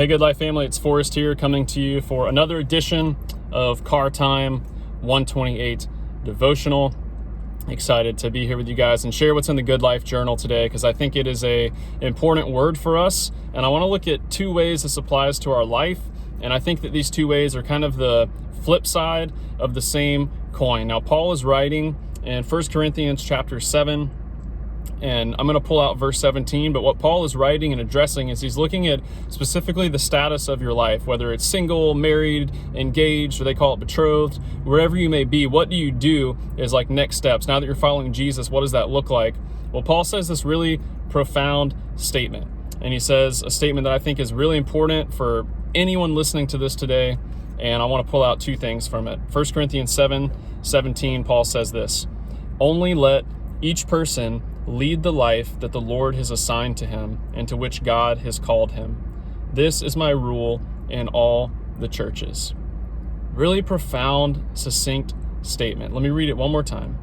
Hey, Good Life family, it's Forrest here coming to you for another edition of Car Time 128 Devotional. Excited to be here with you guys and share what's in the Good Life Journal today because I think it is an important word for us. And I want to look at two ways this applies to our life. And I think that these two ways are kind of the flip side of the same coin. Now, Paul is writing in 1 Corinthians chapter 7. And I'm going to pull out verse 17, but what Paul is writing and addressing is he's looking at specifically the status of your life, whether it's single, married, engaged, or they call it betrothed, wherever you may be. What do you do is like next steps. Now that you're following Jesus, what does that look like? Well, Paul says this really profound statement, and he says a statement that I think is really important for anyone listening to this today, and I want to pull out two things from it. 1 Corinthians 7:17, Paul says this: "Only let each person lead the life that the Lord has assigned to him and to which God has called him. This is my rule in all the churches." Really profound, succinct statement. Let me read it one more time.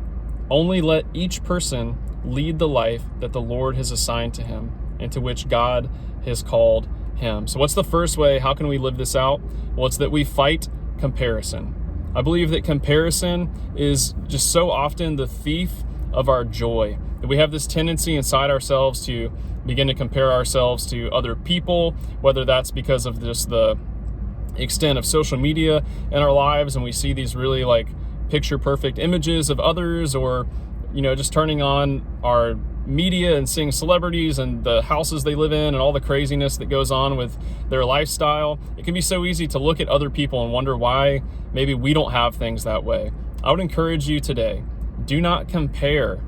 Only let each person lead the life that the Lord has assigned to him and to which God has called him. So what's the first way? How can we live this out? Well, it's that we fight comparison. I believe that comparison is just so often the thief of our joy. That we have this tendency inside ourselves to begin to compare ourselves to other people, whether that's because of just the extent of social media in our lives, and we see these really like picture perfect images of others, or just turning on our media and seeing celebrities and the houses they live in and all the craziness that goes on with their lifestyle. It can be so easy to look at other people and wonder why maybe we don't have things that way. I would encourage you today, do not compare,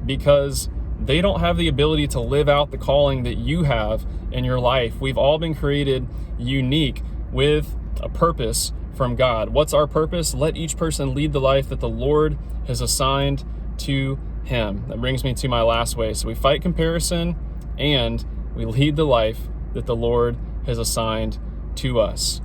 because they don't have the ability to live out the calling that you have in your life. We've all been created unique with a purpose from God. What's our purpose? Let each person lead the life that the Lord has assigned to him. That brings me to my last way. So we fight comparison and we lead the life that the Lord has assigned to us.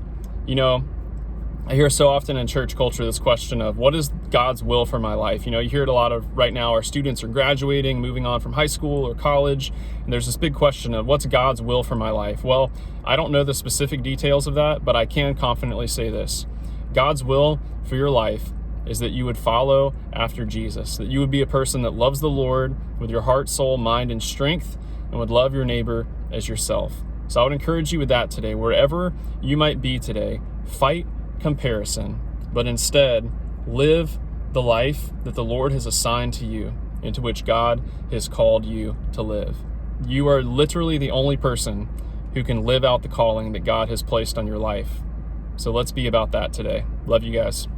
I hear so often in church culture this question of what is God's will for my life? You hear it a lot of right now. Our students are graduating, moving on from high school or college, and there's this big question of what's God's will for my life? Well, I don't know the specific details of that, but I can confidently say this. God's will for your life is that you would follow after Jesus, that you would be a person that loves the Lord with your heart, soul, mind, and strength, and would love your neighbor as yourself. So I would encourage you with that today. Wherever you might be today, fight comparison, but instead live the life that the Lord has assigned to you, into which God has called you to live. You are literally the only person who can live out the calling that God has placed on your life. So let's be about that today. Love you guys.